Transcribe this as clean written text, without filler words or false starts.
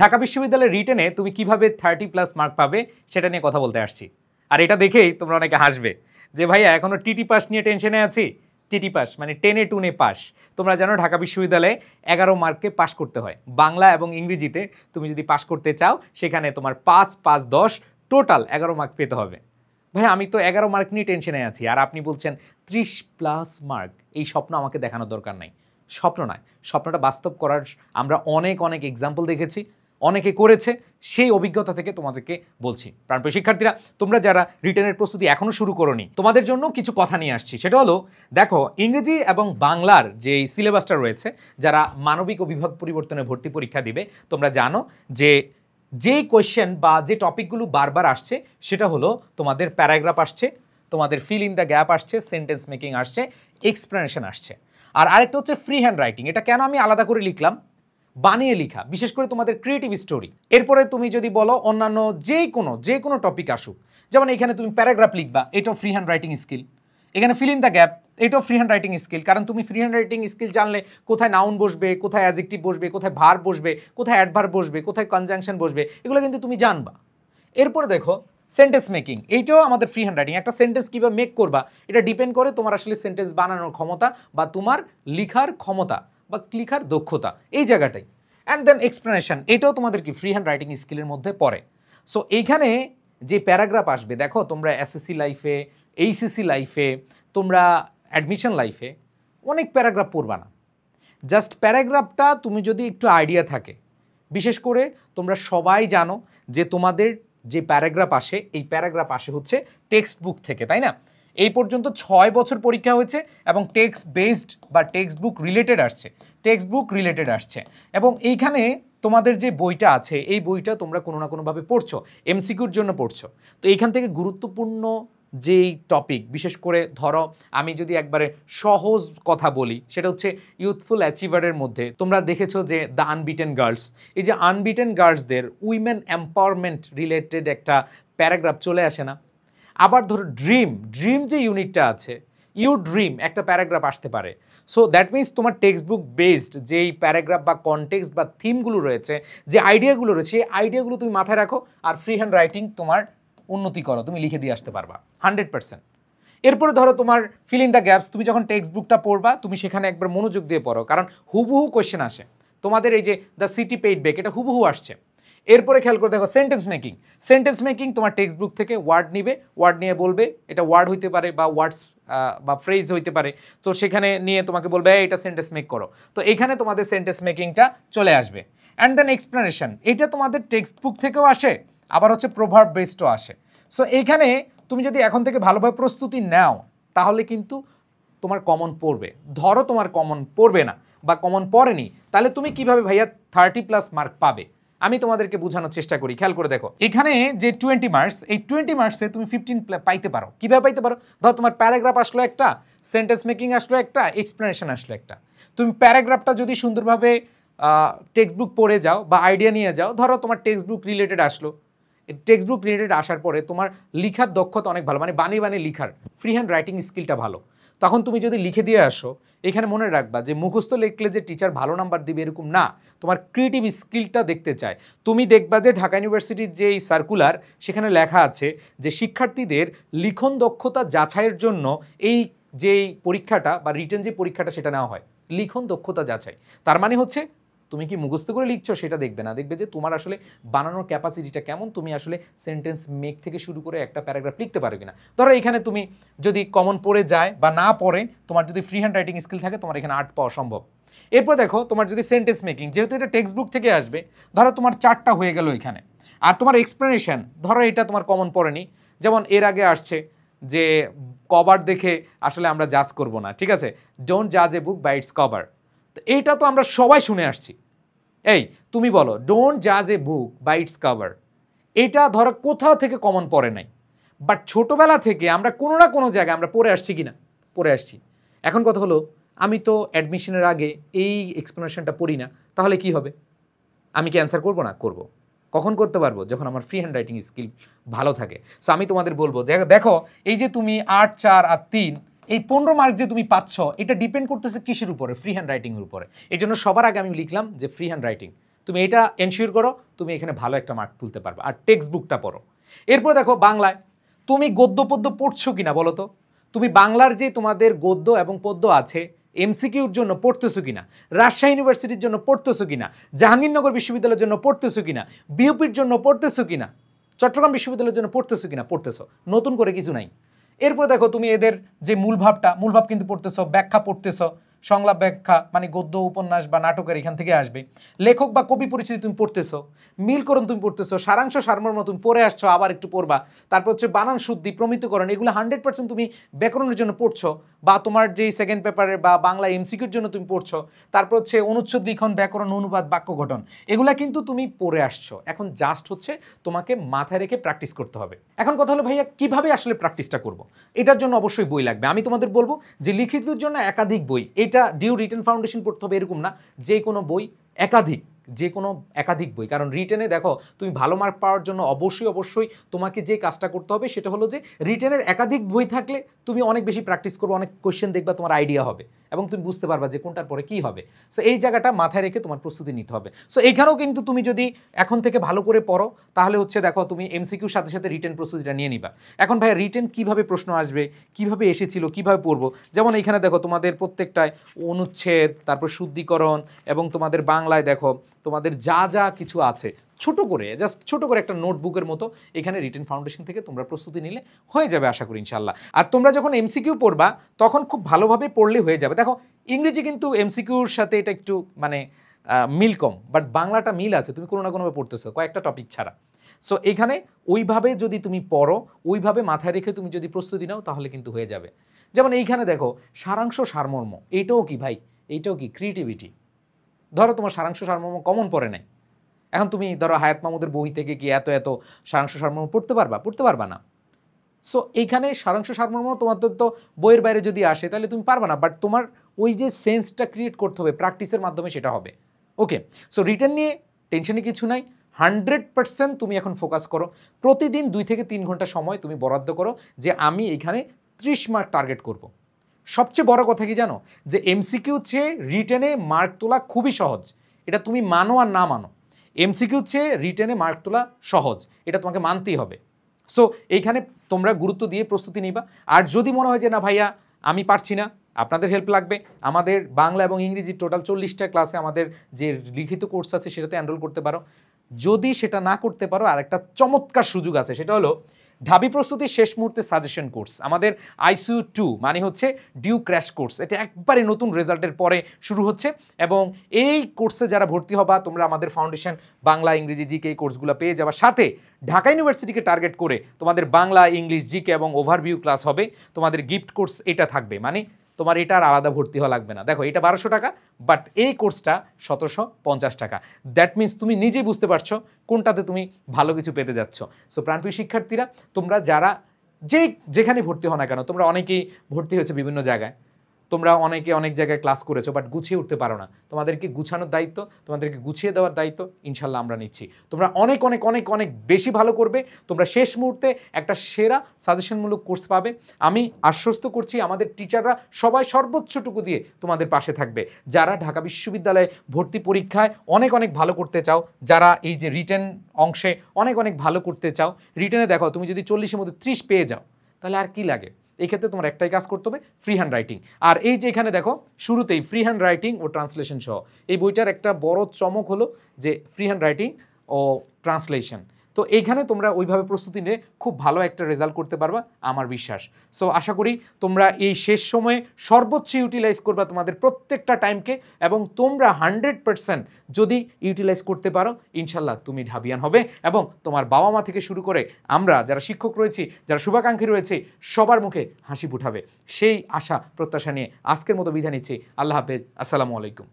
ঢাকা বিশ্ববিদ্যালয়ের রিটেনে তুমি কিভাবে 30+ মার্ক পাবে সেটা নিয়ে কথা বলতে আসছি। আর এটা দেখেই তোমরা অনেকে হাসবে যে ভাইয়া এখনো টিটি পাস নিয়ে টেনশনে আছি। টিটি পাস মানে টেনে টুনে পাস। তোমরা জানো ঢাকা বিশ্ববিদ্যালয়ে 11 মার্কে পাস করতে হয়। বাংলা এবং ইংরেজিতে তুমি যদি পাস করতে চাও সেখানে তোমার 5, 5, 10 টোটাল 11 মার্ক পেতে হবে। ভাই আমি তো 11 মার্ক নিয়ে টেনশনে আছি, আর আপনি বলছেন 30+ মার্ক। এই স্বপ্ন আমাকে দেখানোর দরকার নাই। স্বপ্ন নয়, স্বপ্নটা বাস্তব করার আমরা অনেক অনেক এক্সাম্পল দেখেছি, অনেকে করেছে, সেই অভিজ্ঞতা থেকে তোমাদেরকে বলছি। প্রাণপ্রিয় শিক্ষার্থীরা, তোমরা যারা রিটেনের প্রস্তুতি এখনো শুরু করোনি, তোমাদের জন্য কিছু কথা নিয়ে আসছি। সেটা হলো, দেখো ইংরেজি এবং বাংলার যে সিলেবাসটা রয়েছে, যারা মানবিক ও বিভাগ পরিবর্তনে ভর্তি পরীক্ষা দিবে, তোমরা জানো যে কোয়েশ্চেন বা যে টপিকগুলো বারবার আসছে সেটা হলো তোমাদের প্যারাগ্রাফ আসছে, তোমাদের ফিল ইন দ্য গ্যাপ আসছে, সেন্টেন্স মেকিং আসছে, এক্সপ্লেনেশন আসছে। আর আরেকটা হচ্ছে ফ্রি হ্যান্ড রাইটিং। এটা কেন আমি আলাদা করে লিখলাম? বানিয়ে লেখা, বিশেষ করে তোমাদের ক্রিয়েটিভ স্টোরি। এরপরে তুমি যদি বলো অন্যান্য যে কোনো টপিক আসুক, যেমন এখানে তুমি প্যারাগ্রাফ লিখবা, এটাও ফ্রি হ্যান্ড রাইটিং স্কিল। এখানে ফিল ইন দ্য গ্যাপ, এটাও ফ্রি হ্যান্ড রাইটিং স্কিল। কারণ তুমি ফ্রি হ্যান্ড রাইটিং স্কিল জানলে কোথায় নাউন বসবে, কোথায় অ্যাডজেক্টিভ বসবে, কোথায় ভার্ব বসবে, কোথায় অ্যাডভার্ব বসবে, কোথায় কনজাংশন বসবে, এগুলো কিন্তু তুমি জানবা। এরপরে দেখো সেন্টেন্স মেকিং, এইটাও আমাদের ফ্রি হ্যান্ড রাইটিং। একটা সেন্টেন্স কীভাবে মেক করবা এটা ডিপেন্ড করে তোমার আসলে সেন্টেন্স বানানোর ক্ষমতা বা তোমার লিখার ক্ষমতা বা লিখার দক্ষতা, এই জায়গাটাই। অ্যান্ড দেন এক্সপ্লেনেশন, এটাও তোমাদের কি ফ্রি হ্যান্ড রাইটিং স্কিলের মধ্যে পড়ে। সো এইখানে যে প্যারাগ্রাফ আসবে, দেখো তোমরা এসএসসি লাইফে, এইচএসসি লাইফে, তোমরা অ্যাডমিশন লাইফে অনেক প্যারাগ্রাফ পড়বা না। জাস্ট প্যারাগ্রাফটা তুমি যদি একটু আইডিয়া থাকে, বিশেষ করে তোমরা সবাই জানো যে তোমাদের যে প্যারাগ্রাফ আসে, এই প্যারাগ্রাফ আসে হচ্ছে টেক্সট বুক থেকে, তাই না? এই পর্যন্ত 6 বছর পরীক্ষা হয়েছে এবং টেক্সট বেসড বা টেক্সট বুক রিলেটেড আসছে। এবং এইখানে তোমাদের যে বইটা আছে, এই বইটা তোমরা কোনো না কোনোভাবে পড়ছো, এমসিকিউর জন্য পড়ছো। তো এইখান থেকে গুরুত্বপূর্ণ যেই টপিক, বিশেষ করে ধরো আমি যদি একবারে সহজ কথা বলি, সেটা হচ্ছে ইউথফুল অ্যাচিভারের মধ্যে তোমরা দেখেছো যে দ্য আনবিটেন গার্লস, এই যে আনবিটেন গার্লসদের উইমেন এম্পাওয়ারমেন্ট রিলেটেড একটা প্যারাগ্রাফ চলে আসে না? আবার ধরো ড্রিম যে ইউনিটটা আছে, ইউ ড্রিম, একটা প্যারাগ্রাফ আসতে পারে। সো দ্যাট মিনস তোমার টেক্সট বুক বেসড যেই প্যারাগ্রাফ বা কনটেক্সট বা থিমগুলো রয়েছে, যে আইডিয়াগুলো রয়েছে, এই আইডিয়াগুলো তুমি মাথায় রাখো আর ফ্রি হ্যান্ড রাইটিং তোমার উন্নতি করো, তুমি লিখে দিয়ে আসতে পারবা 100%। এরপরে ধরো তোমার ফিল ইন দ্য গ্যাপস, তুমি যখন টেক্সট বুকটা পড়বা তুমি সেখানে একবার মনোযোগ দিয়ে পড়ো, কারণ হুবহু কোয়েশ্চেন আসে। তোমাদের এই যে দ্য সিটি পেইড ব্যাক, এটা হুবহু আসছে। এরপরে খেয়াল করে দেখো সেন্টেন্স মেকিং তোমার টেক্সট বুক থেকে ওয়ার্ড নিবে, ওয়ার্ড নিয়ে বলবে, এটা ওয়ার্ড হইতে পারে বা ওয়ার্ডস বা ফ্রেজ হইতে পারে। তো সেখানে নিয়ে তোমাকে বলবে এটা সেন্টেন্স মেক করো। তো এখানে তোমাদের সেন্টেন্স মেকিংটা চলে আসবে। অ্যান্ড দেন এক্সপ্লেনেশন, এটা তোমাদের টেক্সট বুক থেকেও আসে, আবার হচ্ছে প্রভার্ব বেসডও আসে। সো এইখানে তুমি যদি এখন থেকে ভালোভাবে প্রস্তুতি নাও, তাহলে কিন্তু তোমার কমন পড়বে। ধরো তোমার কমন পড়বে না বা কমন পড়েনি, তাহলে তুমি কিভাবে ভাইয়া 30+ মার্ক পাবে? আমি তোমাদেরকে বোঝানোর চেষ্টা করি। খেয়াল করে দেখো, এখানে যে 20 মার্কস, এই 20 মার্কসে তুমি 15 পাইতে পারো। কিভাবে পাইতে পারো? ধরো তোমার প্যারাগ্রাফ আসলো একটা, সেন্টেন্স মেকিং আসলো একটা, এক্সপ্লেনেশন আসলো একটা। তুমি প্যারাগ্রাফটা যদি সুন্দরভাবে টেক্সট বুক পড়ে যাও বা আইডিয়া নিয়ে যাও, ধরো তোমার টেক্সট বুক রিলেটেড আসলো, টেক্সট বুক রিলেটেড আসার পরে তোমার লিখার দক্ষতা অনেক ভালো, মানে বানিয়ে লিখার ফ্রি হ্যান্ড রাইটিং স্কিলটা ভালো, তখন তুমি যদি লিখে দিয়ে আসো, এখানে মনে রাখবা যে মুখস্থ লিখলে যে টিচার ভালো নাম্বার দিবে এরকম না, তোমার ক্রিয়েটিভ স্কিলটা দেখতে চায়। তুমি দেখবা যে ঢাকা ইউনিভার্সিটির যে সার্কুলার, সেখানে লেখা আছে যে শিক্ষার্থীদের লিখন দক্ষতা যাচাইয়ের জন্য এই যেই পরীক্ষাটা বা রিটেন যে পরীক্ষাটা সেটা নেওয়া হয়, লিখন দক্ষতা যাচাই। তার মানে হচ্ছে তুমি কি মুখস্থ করে লিখছো সেটা দেখবে না, দেখবে যে তোমার আসলে বানানোর ক্যাপাসিটিটা কেমন, তুমি আসলে সেন্টেন্স মেক থেকে শুরু করে একটা প্যারাগ্রাফ লিখতে পারো কিনা। ধরো এখানে তুমি যদি কমন পড়ে যায় বা না পড়ে, তোমার যদি ফ্রি হ্যান্ড রাইটিং স্কিল থাকে, তোমার এখানে 8 পাওয়া সম্ভব। এরপর দেখো তোমার যদি সেন্টেন্স মেকিং, যেহেতু এটা টেক্সট বুক থেকে আসবে, ধরো তোমার 4টা হয়ে গেল এখানে। আর তোমার এক্সপ্লেনেশন, ধরো এটা তোমার কমন পড়েনি, যেমন এর আগে আসছে যে কভার দেখে আসলে আমরা জাজ করব না, ঠিক আছে, ডোন্ট জাজ এ বুক বাই ইটস কভার। তো এইটা তো আমরা সবাই শুনে আসছি। এই তুমি বলো ডোন্ট জাজ এ বুক বাই ইটস কভার, এটা ধরো কোথাও থেকে কমন পড়ে নাই, বাট ছোটোবেলা থেকে আমরা কোনো না কোনো জায়গায় আমরা পড়ে আসছি কিনা, পড়ে আসছি। এখন কথা হলো, আমি তো অ্যাডমিশনের আগে এই এক্সপ্লেনেশনটা পড়ি না, তাহলে কি হবে? আমি কি অ্যান্সার করবো না? করবো। কখন করতে পারবো? যখন আমার ফ্রি হ্যান্ড রাইটিং স্কিল ভালো থাকে। সো আমি তোমাদের বলবো দেখো এই যে তুমি 8, 4 আর 3, এই 15 মার্ক যে তুমি পাচ্ছ, এটা ডিপেন্ড করতেছে কিসের উপরে? ফ্রি হ্যান্ড রাইটিংয়ের উপরে। এই জন্য সবার আগে আমি লিখলাম যে ফ্রি হ্যান্ড রাইটিং। তুমি এটা এনশিওর করো, তুমি এখানে ভালো একটা মার্ক তুলতে পারবে। আর টেক্সট বুকটা পড়ো। এরপর দেখো বাংলায় তুমি গদ্য পদ্য পড়ছো কিনা বলো তো। তুমি বাংলার যে তোমাদের গদ্য এবং পদ্য আছে এমসিকিউর জন্য পড়তেছো কিনা, রাজশাহী ইউনিভার্সিটির জন্য পড়তেছো কিনা, জাহাঙ্গীরনগর বিশ্ববিদ্যালয়ের জন্য পড়তেছো কিনা, বিউপির জন্য পড়তেছো কিনা, চট্টগ্রাম বিশ্ববিদ্যালয়ের জন্য পড়তেছো কিনা, পড়তেছো, নতুন করে কিছু নাই। এরপর দেখো তুমি এদের যে মূলভাব কিন্তু পড়তেছো, ব্যাখ্যা পড়তেছো, সংলাপ ব্যাখ্যা মানে গদ্য উপন্যাস বা নাটকের এখান থেকে আসবে, লেখক বা কবি পরিচিতি তুমি পড়তেছো, মিলকরণ তুমি পড়তেছো, সারাংশ সারমর্ম তুমি পড়ে আসছো, আবার একটু পড়বা। তারপর হচ্ছে বানান শুদ্ধি, প্রমিতকরণ, এগুলো 100% তুমি ব্যাকরণের জন্য পড়ছো, বা তোমার যেই সেকেন্ড পেপারের বা বাংলা এমসিকিউর জন্য তুমি পড়ছো। তারপর হচ্ছে অনুচ্ছেদ লিখন, ব্যাকরণ, অনুবাদ, বাক্য গঠন, এগুলা কিন্তু তুমি পড়ে আসছো। এখন জাস্ট হচ্ছে তোমাকে মাথায় রেখে প্র্যাকটিস করতে হবে। এখন কথা হলো ভাইয়া কিভাবে আসলে প্র্যাকটিসটা করব, এটার জন্য অবশ্যই বই লাগবে। আমি তোমাদের বলবো যে লিখিতের জন্য একাধিক বই, এটা ডিউ রিটেন ফাউন্ডেশন পড়তে হবে এরকম না, যে কোনো বই একাধিক বই। কারণ রিটেনে দেখো তুমি ভালো মার্ক পাওয়ার জন্য অবশ্যই তোমাকে যে কাজটা করতে হবে সেটা হলো যে রিটেনের একাধিক বই থাকলে তুমি অনেক বেশি প্র্যাকটিস করবে, অনেক কোয়েশ্চেন দেখবা, তোমার আইডিয়া হবে এবং তুমি বুঝতে পারবা যে কোনটার পরে কি হবে। সো এই জায়গাটা মাথায় রেখে তোমার প্রস্তুতি নিতে হবে। সো এইখানেও কিন্তু তুমি যদি এখন থেকে ভালো করে পড়ো তাহলে হচ্ছে দেখো তুমি এমসিকিউর সাথে সাথে রিটেন প্রস্তুতিটা নিয়ে নিবা। এখন ভাই রিটেন কিভাবে প্রশ্ন আসবে, কিভাবে এসেছিল, কিভাবে পড়বো, যেমন এইখানে দেখো তোমাদের প্রত্যেকটায় অনুচ্ছেদ, তারপর শুদ্ধিকরণ, এবং তোমাদের বাংলায় দেখো তোমাদের যা কিছু আছে ছোট করে একটা নোটবুকের মতো এখানে রিটেন ফাউন্ডেশন থেকে তোমরা প্রস্তুতি নিলে হয়ে যাবে আশা করি ইনশাল্লাহ। আর তোমরা যখন এমসিকিউ পড়বা তখন খুব ভালোভাবে পড়লে হয়ে যাবে। দেখো ইংরেজি কিন্তু এমসিকিউর সাথে এটা একটু মানে মিল কম, বাট বাংলাটা মিল আছে, তুমি কোনো না কোনোভাবে পড়তেছো কয়েকটা টপিক ছাড়া। সো এখানে ওইভাবে যদি তুমি পড়ো, ওইভাবে মাথায় রেখে তুমি যদি প্রস্তুতি নাও তাহলে কিন্তু হয়ে যাবে। যেমন এইখানে দেখো সারাংশ সারমর্ম, এইটাও কি ভাই, এইটাও কি ক্রিয়েটিভিটি। ধরো তোমার সারাংশ সারমর্ম কমন পড়ে নাই, এখন তুমি ধরো হায়াত মাহমুদের বই থেকে কি এত সারাংশ সারমর্ম পড়তে পারবা না। সো এইখানে সারাংশ সারমর্ম তোমাদের তো বইয়ের বাইরে যদি আসে তাহলে তুমি পারবা না, বাট তোমার ওই যে সেন্সটা ক্রিয়েট করতে হবে প্র্যাকটিসের মাধ্যমে, সেটা হবে। ওকে, সো রিটেন নিয়ে টেনশনে কিছু নাই, 100% তুমি এখন ফোকাস করো। প্রতিদিন 2 থেকে 3 ঘন্টা সময় তুমি বরাদ্দ করো যে আমি এখানে 30 মার্ক টার্গেট করব। সবচেয়ে বড় কথা কি জানো, যে এমসিকিউ চেয়ে রিটেনে মার্ক তোলা খুবই সহজ, এটা তুমি মানো আর না মানো। এমসিকিউ চেয়ে রিটেনে মার্ক তোলা সহজ, এটা তোমাকে মানতেই হবে। সো এইখানে তোমরা গুরুত্ব দিয়ে প্রস্তুতি নিবা। আর যদি মনে হয় যে না ভাইয়া আমি পারছি না, আপনাদের হেল্প লাগবে, আমাদের বাংলা এবং ইংরেজি টোটাল 40টা ক্লাসে আমাদের যে লিখিত কোর্স আছে সেটাতে এনরোল করতে পারো। যদি সেটা না করতে পারো আর একটা চমৎকার সুযোগ আছে, সেটা হলো ঢাবি প্রস্তুতির শেষ মুহূর্তে সাজেশন কোর্স, আমাদের ICU 2 মানে হচ্ছে ডিউ ক্র্যাশ কোর্স। এটা একবারে নতুন রেজাল্টের পরে শুরু হচ্ছে, এবং এই কোর্সে যারা ভর্তি হবা তোমরা আমাদের ফাউন্ডেশন বাংলা ইংরেজি জিকে এই কোর্সগুলো পেয়ে যাবা। সাথে ঢাকা ইউনিভার্সিটিকে টার্গেট করে তোমাদের বাংলা ইংলিশ জিকে এবং ওভারভিউ ক্লাস হবে, তোমাদের গিফট কোর্স এটা থাকবে, মানে তোমার এটা আর আলাদা ভর্তি হওয়া লাগবে না। দেখো এটা 1200 টাকা, বাট এই কোর্সটা 1750 টাকা। দ্যাট মিনস তুমি নিজেই বুঝতে পারছো কোনটাতে তুমি ভালো কিছু পেতে যাচ্ছ। সো প্রাণপ্রিয় শিক্ষার্থীরা, তোমরা যারা যেখানে ভর্তি হও না কেন, তোমরা অনেকেই ভর্তি হয়েছে বিভিন্ন জায়গায়, তোমরা অনেকে অনেক জায়গায় ক্লাস করেছো বাট গুছিয়ে উঠতে পারো না, তোমাদেরকে গুছানোর দায়িত্ব, তোমাদেরকে গুছিয়ে দেওয়ার দায়িত্ব ইনশাল্লাহ আমরা নিচ্ছি। তোমরা অনেক অনেক অনেক অনেক বেশি ভালো করবে, তোমরা শেষ মুহূর্তে একটা সেরা সাজেশনমূলক কোর্স পাবে। আমি আশ্বস্ত করছি আমাদের টিচাররা সবাই সর্বোচ্চটুকু দিয়ে তোমাদের পাশে থাকবে। যারা ঢাকা বিশ্ববিদ্যালয়ে ভর্তি পরীক্ষায় অনেক অনেক ভালো করতে চাও, যারা এই যে রিটেন অংশে অনেক অনেক ভালো করতে চাও, রিটেনে দেখো তুমি যদি 40-এর মধ্যে 30 পেয়ে যাও তাহলে আর কি লাগে। এই ক্ষেত্রে তোমার একটাই কাজ করতে হবে, ফ্রি হ্যান্ড রাইটিং। আর এই যে এখানে দেখো শুরুতেই ফ্রি হ্যান্ড রাইটিং ও ট্রান্সলেশন সহ এই বইটার একটা বড় চমক হলো যে ফ্রি হ্যান্ড রাইটিং ও ট্রান্সলেশন। তো এইখানে তোমরা ওইভাবে প্রস্তুতি নিয়ে খুব ভালো একটা রেজাল্ট করতে পারবা আমার বিশ্বাস। সো আশা করি তোমরা এই শেষ সময়ে সর্বোচ্চ ইউটিলাইজ করবা তোমাদের প্রত্যেকটা টাইমকে, এবং তোমরা 100% যদি ইউটিলাইজ করতে পারো ইনশাল্লাহ তুমি ঢাবিয়ান হবে, এবং তোমার বাবা মা থেকে শুরু করে আমরা যারা শিক্ষক রয়েছি, যারা শুভাকাঙ্ক্ষী রয়েছে, সবার মুখে হাসি ফুটাবে। সেই আশা প্রত্যাশা নিয়ে আজকের মতো বিদায় নিচ্ছি। আল্লাহ হাফেজ, আসসালামু আলাইকুম।